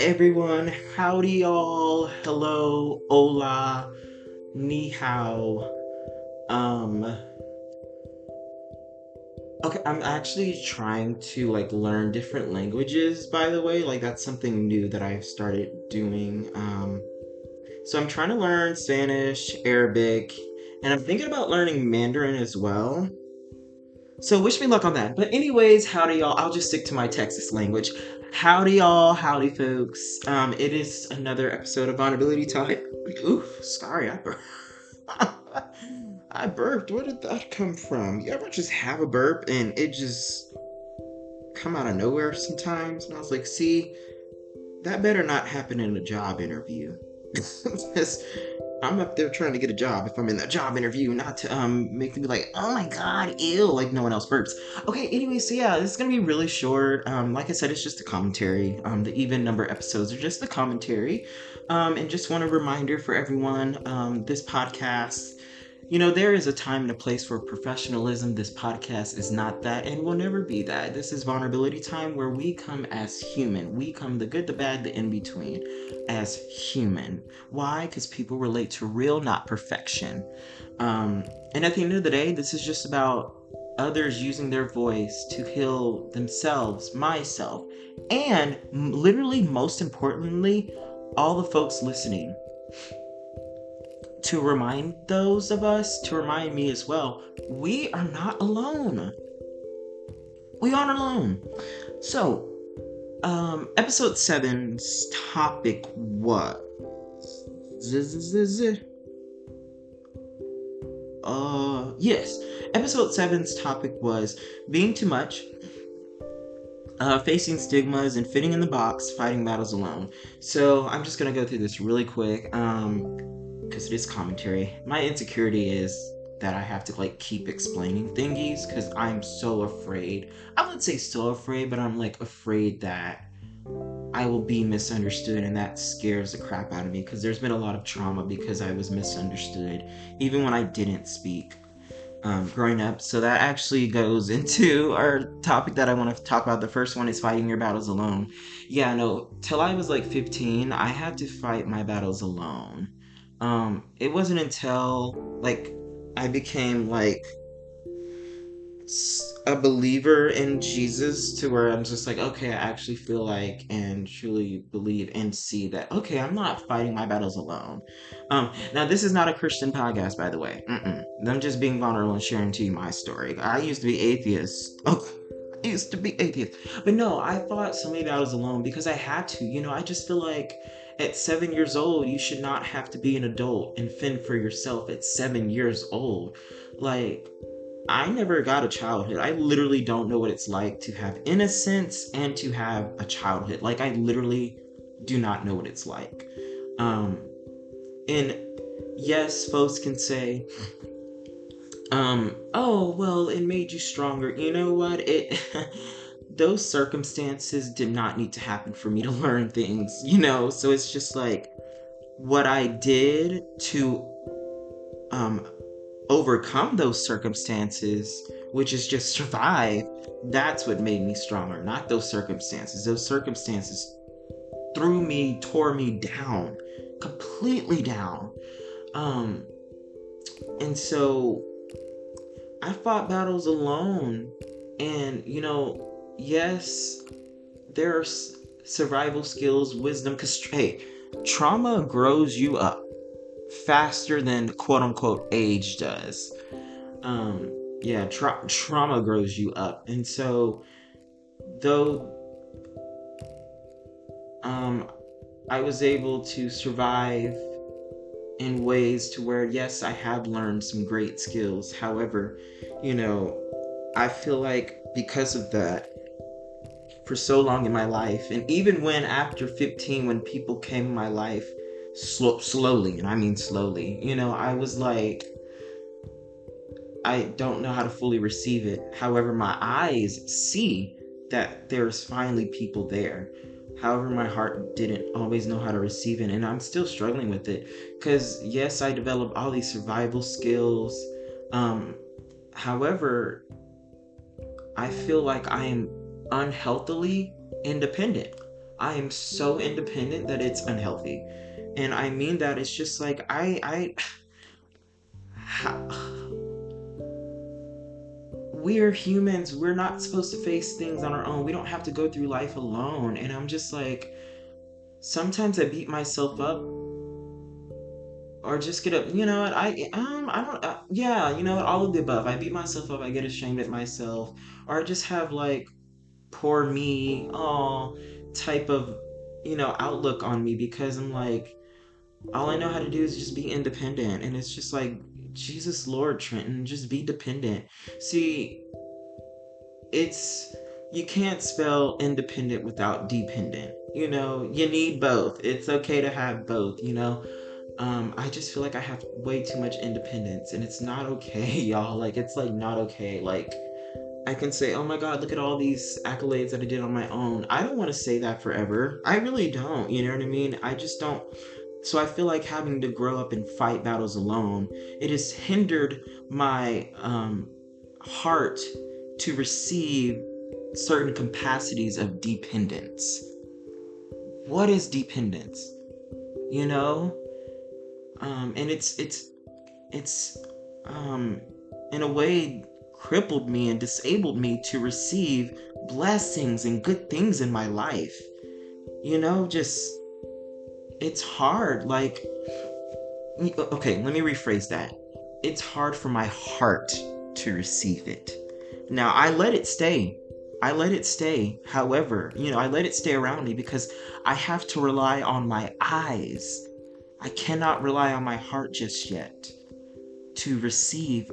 everyone. Howdy, y'all. Hello, hola, ni hao. Um, okay, I'm actually trying to learn different languages, by the way. Like, that's something new that I've started doing. So I'm trying to learn Spanish, Arabic, and I'm thinking about learning Mandarin as well. So wish me luck on that. But anyways, howdy y'all. I'll just stick to my Texas language. Howdy y'all, howdy folks. It is another episode of Vulnerability Time. Oof, sorry, I burped. Where did that come from? You ever just have a burp and it just come out of nowhere sometimes? And I was like, see, that better not happen in a job interview. Because I'm up there trying to get a job if I'm in that job interview, not to make them be like, oh my god, ew, like no one else burps. Okay, anyway, so yeah, this is gonna be really short. Like I said, it's just a commentary. The even number episodes are just the commentary. And just want a reminder for everyone, this podcast, there is a time and a place for professionalism. This podcast is not that and will never be that. This is vulnerability time where we come as human. We come the good, the bad, the in between as human. Why? Because people relate to real, not perfection. And at the end of the day, this is just about others using their voice to heal themselves, myself, and literally, most importantly, all the folks listening, to remind those of us, to remind me as well, we are not alone. We aren't alone. So, episode seven's topic was... yes. Episode seven's topic was being too much, facing stigmas, and fitting in the box, fighting battles alone. So, I'm just gonna go through this really quick. Because it is commentary. My insecurity is that I have to keep explaining thingies because I'm so afraid. I wouldn't say so afraid, but I'm afraid that I will be misunderstood, and that scares the crap out of me because there's been a lot of trauma because I was misunderstood, even when I didn't speak growing up. So that actually goes into our topic that I want to talk about. The first one is fighting your battles alone. Yeah, no, till I was 15, I had to fight my battles alone. It wasn't until I became a believer in Jesus to where I'm just okay, I actually feel and truly believe and see that okay, I'm not fighting my battles alone. Now this is not a Christian podcast, by the way. I'm just being vulnerable and sharing to you my story. I used to be atheist. I used to be atheist, but no, I fought so many battles alone because I had to. I just feel at 7 years old, you should not have to be an adult and fend for yourself at 7 years old. I never got a childhood. I literally don't know what it's like to have innocence and to have a childhood. I literally do not know what it's like. And yes, folks can say, oh, well, it made you stronger. You know what? Those circumstances did not need to happen for me to learn things, so it's just what I did to overcome those circumstances, which is just survive. That's what made me stronger, not those circumstances. Those circumstances tore me down, completely down. And so I fought battles alone, and yes, there are survival skills, wisdom, because hey, trauma grows you up faster than quote unquote age does. Yeah, trauma grows you up, and so though I was able to survive in ways to where yes, I have learned some great skills. However, I feel because of that, for so long in my life, and even when after 15, when people came in my life slowly, and I mean slowly, I was I don't know how to fully receive it. However, my eyes see that there's finally people there. However, my heart didn't always know how to receive it, and I'm still struggling with it. Because yes, I developed all these survival skills. However, I feel I am unhealthily independent. I am so independent that it's unhealthy. And I mean that it's just like we're humans. We're not supposed to face things on our own. We don't have to go through life alone. And I'm just like, sometimes I beat myself up or just get up. You know what? I don't. Yeah, you know what? All of the above. I beat myself up. I get ashamed at myself, or I just have like poor me, oh, type of outlook on me because I'm like, all I know how to do is just be independent, and it's just like, Jesus Lord, Trenton, just be dependent. See, it's you can't spell independent without dependent. You need both. It's okay to have both. I just feel like I have way too much independence, and it's not okay, y'all. Like, it's like not okay. Like, I can say, oh my God, look at all these accolades that I did on my own. I don't want to say that forever. I really don't. You know what I mean? I just don't. So I feel like having to grow up and fight battles alone, it has hindered my heart to receive certain capacities of dependence. What is dependence? You know? And it's um in a way crippled me and disabled me to receive blessings and good things in my life. Just it's hard. Like, okay, let me rephrase that. It's hard for my heart to receive it. Now, I let it stay. I let it stay. However, I let it stay around me because I have to rely on my eyes. I cannot rely on my heart just yet to receive.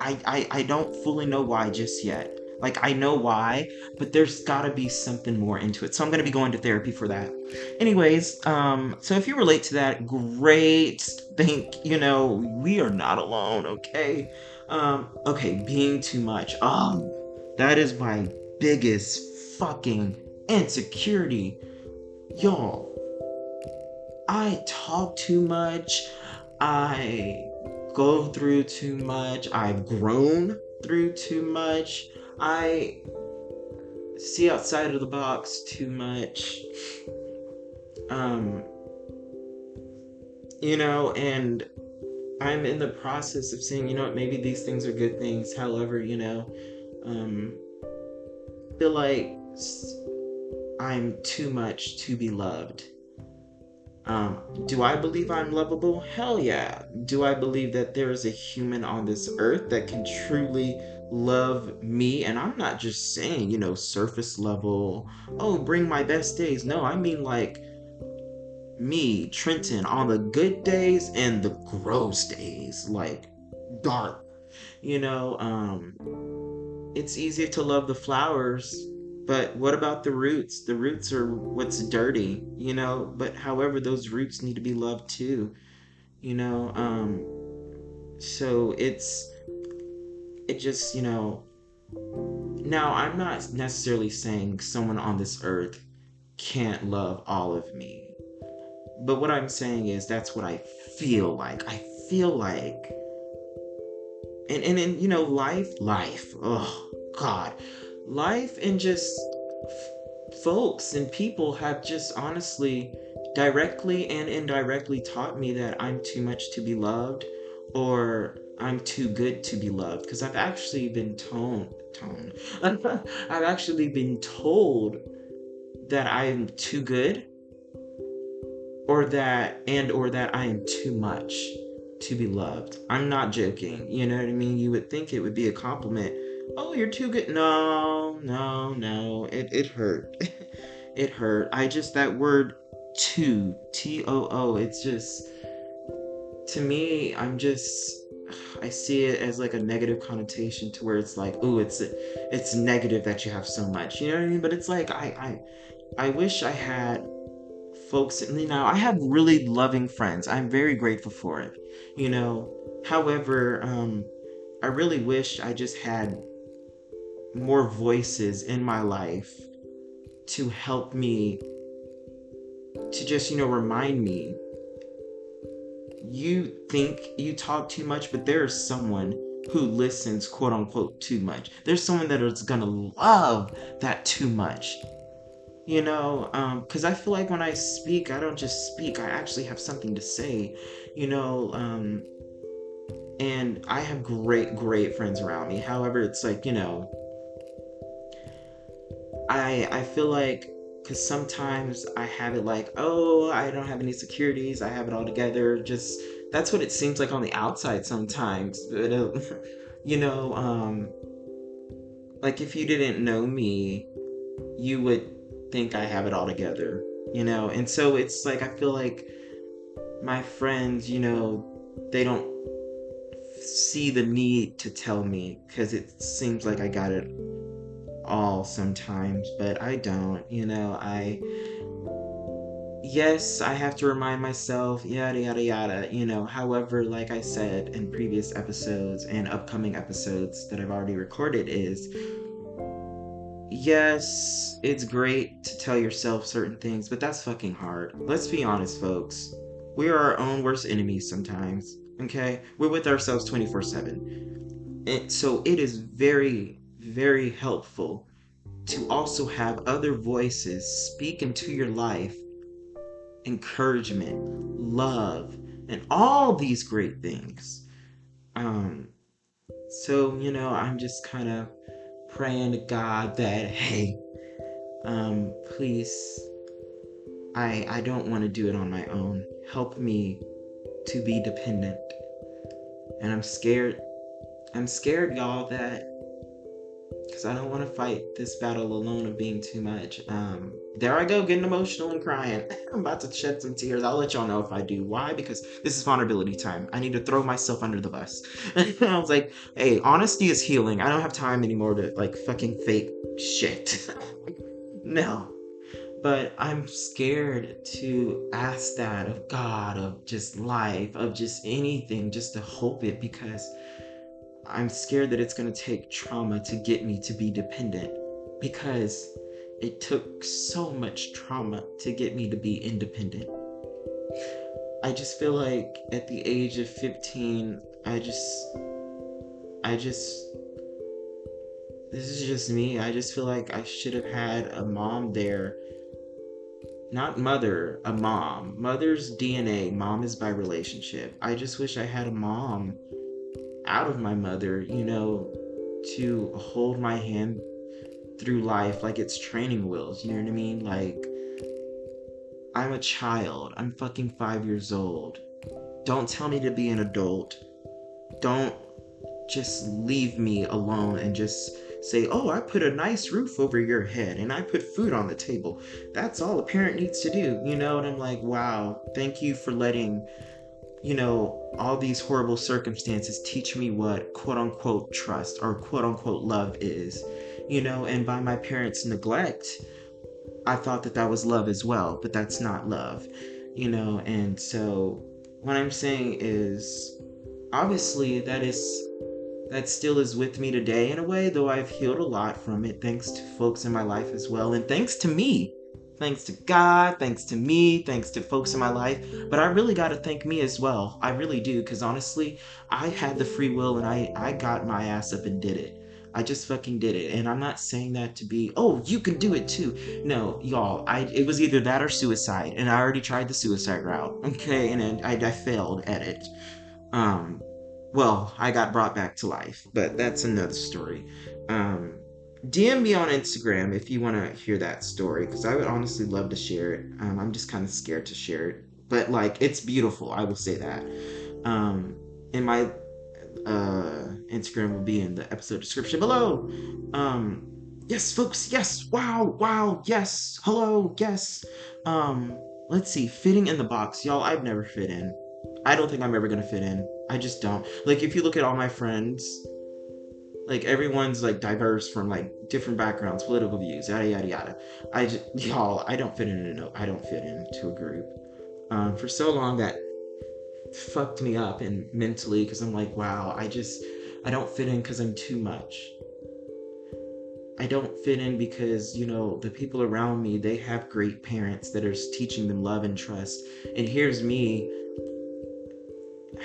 I don't fully know why just yet. Like, I know why, but there's gotta be something more into it. So I'm gonna be going to therapy for that. Anyways, so if you relate to that, great. We are not alone, okay? Okay, being too much. That is my biggest fucking insecurity. Y'all, I talk too much. I go through too much. I've grown through too much. I see outside of the box too much. Um, and I'm in the process of saying, maybe these things are good things. However, um, feel like I'm too much to be loved. Do I believe I'm lovable? Hell yeah. Do I believe that there is a human on this earth that can truly love me? And I'm not just saying, surface level, oh, bring my best days. No, I mean like me, Trenton, on the good days and the gross days, like dark. You know, um, it's easy to love the flowers, but what about the roots? The roots are what's dirty. But however, those roots need to be loved too, you know. So it just, now I'm not necessarily saying someone on this earth can't love all of me. But what I'm saying is that's what I feel like. I feel like and life, oh God, life and just folks and people have just honestly directly and indirectly taught me that I'm too much to be loved, or I'm too good to be loved, because I've actually been tone I've actually been told that I'm too good, or that I am too much to be loved. I'm not joking. You know what I mean? You would think it would be a compliment. Oh, you're too good. No, no, no. It hurt. It hurt. That word too, it's just, to me, I see it as like a negative connotation, to where it's like, ooh, it's negative that you have so much. You know what I mean? But it's like, I wish I had folks. I have really loving friends. I'm very grateful for it. However, I really wish I just had more voices in my life to help me, to just, remind me, you think you talk too much, but there's someone who listens, quote unquote, too much. There's someone that is gonna love that too much. Because I feel like when I speak, I don't just speak, I actually have something to say, you know, and I have great, great friends around me. However, it's like, I feel like because sometimes I have it like, oh, I don't have any securities, I have it all together. Just that's what it seems like on the outside sometimes. But you know, like if you didn't know me, you would think I have it all together. And so it's like I feel like my friends, they don't see the need to tell me because it seems like I got it all sometimes, but I don't. Yes, I have to remind myself, yada, yada, yada. However, like I said in previous episodes and upcoming episodes that I've already recorded, is yes, it's great to tell yourself certain things, but that's fucking hard. Let's be honest, folks. We are our own worst enemies sometimes, okay? We're with ourselves 24/7. And so it is very, very helpful to also have other voices speak into your life, encouragement, love, and all these great things. Um, so, I'm just kind of praying to God that, hey, please, I don't want to do it on my own. Help me to be dependent. And I'm scared. I'm scared, y'all, that because I don't want to fight this battle alone of being too much. There I go, getting emotional and crying. I'm about to shed some tears. I'll let y'all know if I do. Why? Because this is vulnerability time. I need to throw myself under the bus. I was like, hey, honesty is healing. I don't have time anymore to like fucking fake shit. No. But I'm scared to ask that of God, of just life, of just anything, just to hope it, because I'm scared that it's going to take trauma to get me to be dependent, because it took so much trauma to get me to be independent. I just feel like at the age of 15, I just, this is just me. I just feel like I should have had a mom there. Not mother, a mom. Mother's DNA, mom is by relationship. I just wish I had a mom out of my mother, to hold my hand through life like it's training wheels, you know what I mean? Like, I'm a child. I'm fucking 5 years old. Don't tell me to be an adult. Don't just leave me alone and just say, oh, I put a nice roof over your head and I put food on the table. That's all a parent needs to do, And I'm like, wow, thank you for letting, all these horrible circumstances teach me what quote unquote trust or quote unquote love is, and by my parents' neglect, I thought that that was love as well, but that's not love, and so what I'm saying is obviously that still is with me today in a way, though I've healed a lot from it thanks to folks in my life as well, and thanks to me. Thanks to God, thanks to me, thanks to folks in my life. But I really got to thank me as well. I really do, because honestly, I had the free will and I got my ass up and did it. I just fucking did it. And I'm not saying that to be, oh, you can do it too. No, y'all, it was either that or suicide. And I already tried the suicide route. Okay, and I failed at it. Um, well, I got brought back to life, but that's another story. Um, DM me on Instagram if you want to hear that story, because I would honestly love to share it. I'm just kind of scared to share it, but like it's beautiful. I will say that. Um, and my Instagram will be in the episode description below. Um, yes, folks. Yes. Wow. Wow. Yes. Hello. Yes. Let's see. Fitting in the box, y'all. I've never fit in. I don't think I'm ever gonna fit in. I just don't. Like, if you look at all my friends, like everyone's like diverse from like different backgrounds, political views, yada yada yada. Y'all, I don't fit in. No, I don't fit into a group. For so long that fucked me up and mentally, because I'm like, wow, I don't fit in because I'm too much. I don't fit in because, the people around me, they have great parents that are teaching them love and trust. And here's me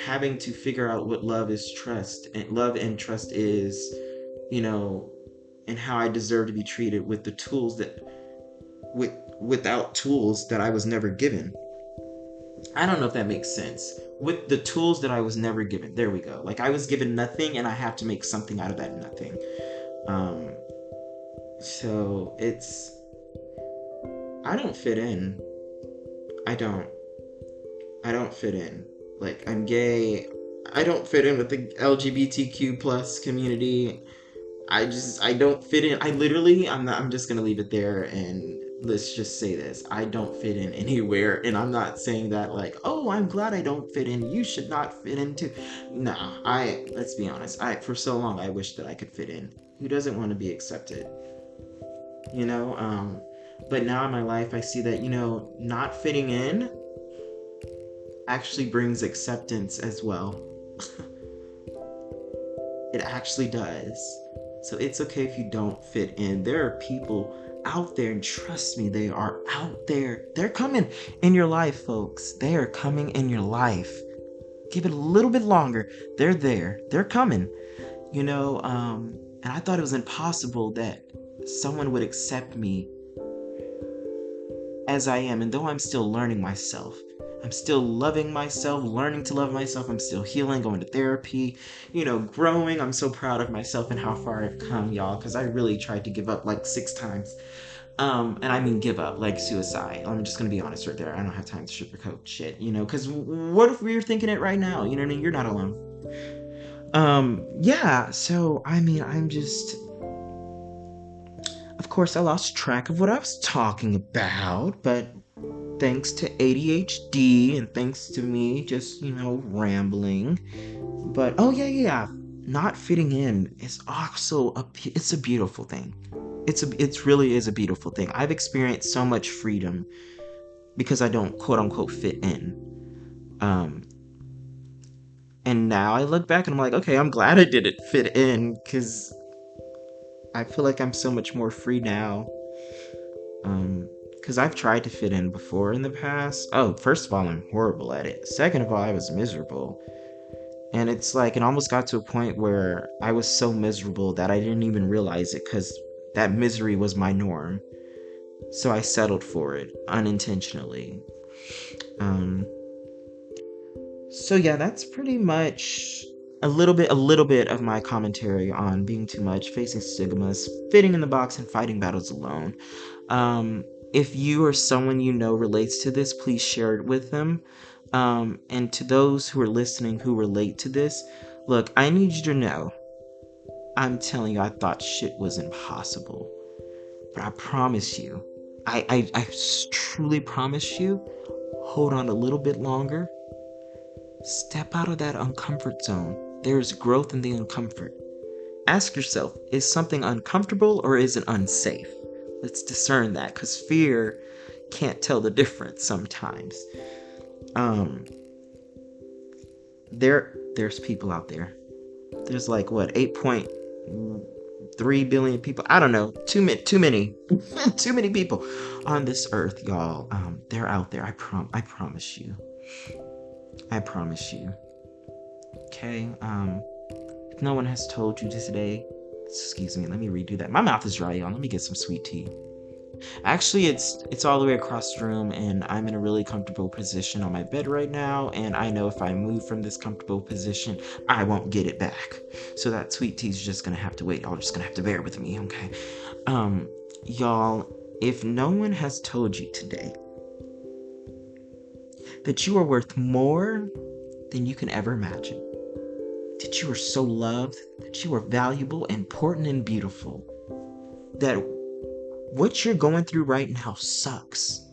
having to figure out what love and trust is, you know, and how I deserve to be treated with the tools that with without tools that I was never given. I don't know if that makes sense. With the tools that I was never given. There we go. Like I was given nothing and I have to make something out of that nothing. Um so it's I don't fit in. I don't. I don't fit in. Like I'm gay. I don't fit in with the LGBTQ plus community. I don't fit in. I literally I'm just gonna leave it there and let's just say this. I don't fit in anywhere and I'm not saying that like, oh, I'm glad I don't fit in. You should not fit in too. No, let's be honest. I for so long I wish that I could fit in. Who doesn't want to be accepted? You know, but now in my life I see that, not fitting in actually brings acceptance as well. It actually does. So it's okay if you don't fit in. There are people out there, and trust me, they are out there. They're coming in your life, folks. They are coming in your life. Give it a little bit longer. They're there. They're coming. And I thought it was impossible that someone would accept me as I am. And though I'm still learning myself, I'm still loving myself, learning to love myself. I'm still healing, going to therapy, growing. I'm so proud of myself and how far I've come, y'all, because I really tried to give up like 6 times. And I mean give up, like suicide. I'm just gonna be honest right there. I don't have time to sugarcoat shit, because what if we were thinking it right now? You know what I mean? You're not alone. Yeah, so I mean, of course, I lost track of what I was talking about, but thanks to ADHD and thanks to me just, rambling. But oh yeah, not fitting in is also it's a beautiful thing. It really is a beautiful thing. I've experienced so much freedom because I don't quote unquote fit in. Um, and now I look back and I'm like, okay, I'm glad I didn't fit in because I feel like I'm so much more free now. Because I've tried to fit in before in the past. Oh, first of all, I'm horrible at it. Second of all, I was miserable. And it's like, it almost got to a point where I was so miserable that I didn't even realize it because that misery was my norm. So I settled for it unintentionally. Um, so yeah, that's pretty much a little bit of my commentary on being too much, facing stigmas, fitting in the box, and fighting battles alone. Um, if you or someone you know relates to this, please share it with them. And to those who are listening who relate to this, look, I need you to know, I'm telling you, I thought shit was impossible. But I promise you, I truly promise you, hold on a little bit longer. Step out of that uncomfort zone. There's growth in the uncomfort. Ask yourself, is something uncomfortable or is it unsafe? Let's discern that because fear can't tell the difference sometimes. Um, there's people out there. There's like what 8.3 billion people. I don't know. Too many, too many people on this earth, y'all. They're out there. I promise you. I promise you. Okay. If no one has told you today, excuse me. Let me redo that. My mouth is dry, y'all. Let me get some sweet tea. Actually, it's all the way across the room, and I'm in a really comfortable position on my bed right now, and I know if I move from this comfortable position, I won't get it back. So that sweet tea's just gonna have to wait. Y'all just gonna have to bear with me, okay? Um, y'all, if no one has told you today that you are worth more than you can ever imagine, that you are so loved, that you are valuable, important, and beautiful, that what you're going through right now sucks,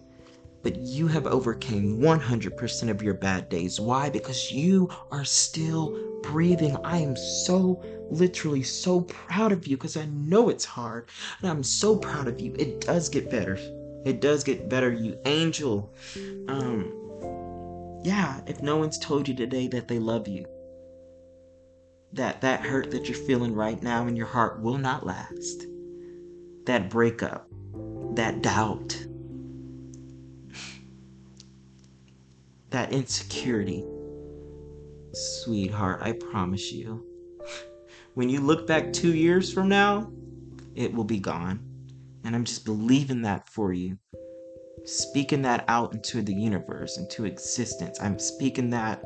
but you have overcame 100% of your bad days. Why? Because you are still breathing. I am so literally so proud of you because I know it's hard, and I'm so proud of you. It does get better. It does get better, you angel. Yeah, if no one's told you today that they love you, that hurt that you're feeling right now in your heart will not last. That breakup, that doubt, that insecurity. Sweetheart, I promise you, when you look back 2 years from now, it will be gone. And I'm just believing that for you. Speaking that out into the universe, into existence. I'm speaking that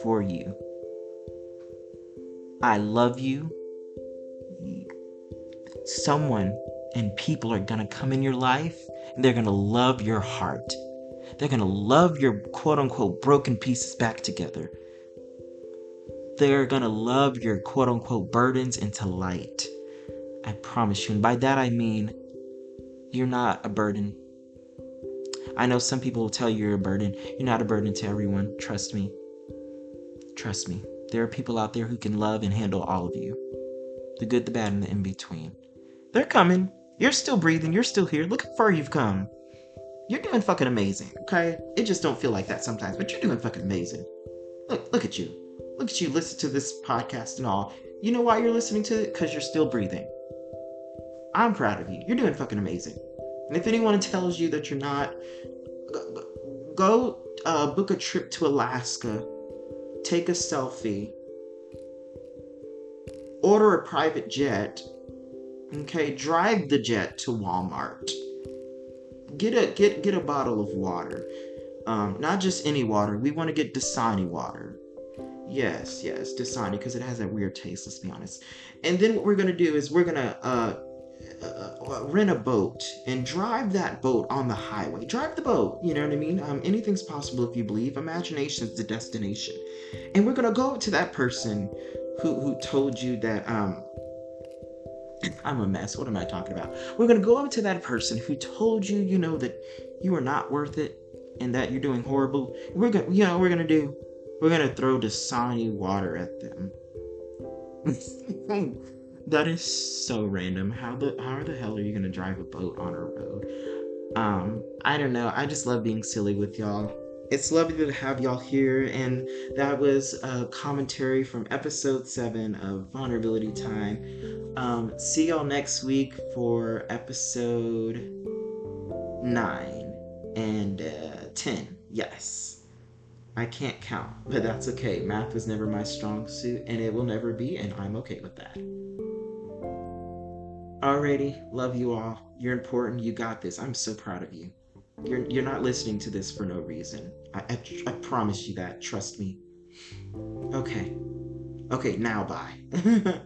for you. I love you. Someone and people are gonna come in your life and they're gonna love your heart. They're gonna love your quote unquote broken pieces back together. They're gonna love your quote unquote burdens into light. I promise you. And by that I mean, you're not a burden. I know some people will tell you you're a burden. You're not a burden to everyone. Trust me. Trust me. There are people out there who can love and handle all of you. The good, the bad, and the in between. They're coming. You're still breathing. You're still here. Look how far you've come. You're doing fucking amazing, okay? It just don't feel like that sometimes, but you're doing fucking amazing. Look at you. Look at you listen to this podcast and all. You know why you're listening to it? Because you're still breathing. I'm proud of you. You're doing fucking amazing. And if anyone tells you that you're not, go book a trip to Alaska, take a selfie, order a private jet, okay? Drive the jet to Walmart. Get a bottle of water. Not just any water. We want to get Dasani water. Yes, Dasani, because it has that weird taste, let's be honest. And then what we're gonna do is we're gonna rent a boat and drive that boat on the highway. Drive the boat, you know what I mean? Anything's possible if you believe. Imagination's the destination. And we're gonna go to that person who told you that I'm a mess. What am I talking about? We're gonna go up to that person who told you, you know, that you are not worth it and that you're doing horrible. We're gonna, you know, what we're gonna do. We're gonna throw Dasani water at them. That is so random. How the hell are you gonna drive a boat on a road? I don't know. I just love being silly with y'all. It's lovely to have y'all here, and that was a commentary from episode 7 of Vulnerability Time. See y'all next week for episode 9 and 10. Yes. I can't count, but that's okay. Math was never my strong suit, and it will never be, and I'm okay with that. Alrighty, love you all. You're important. You got this. I'm so proud of you. You're not listening to this for no reason. I promise you that. Trust me. Okay. Okay, now bye.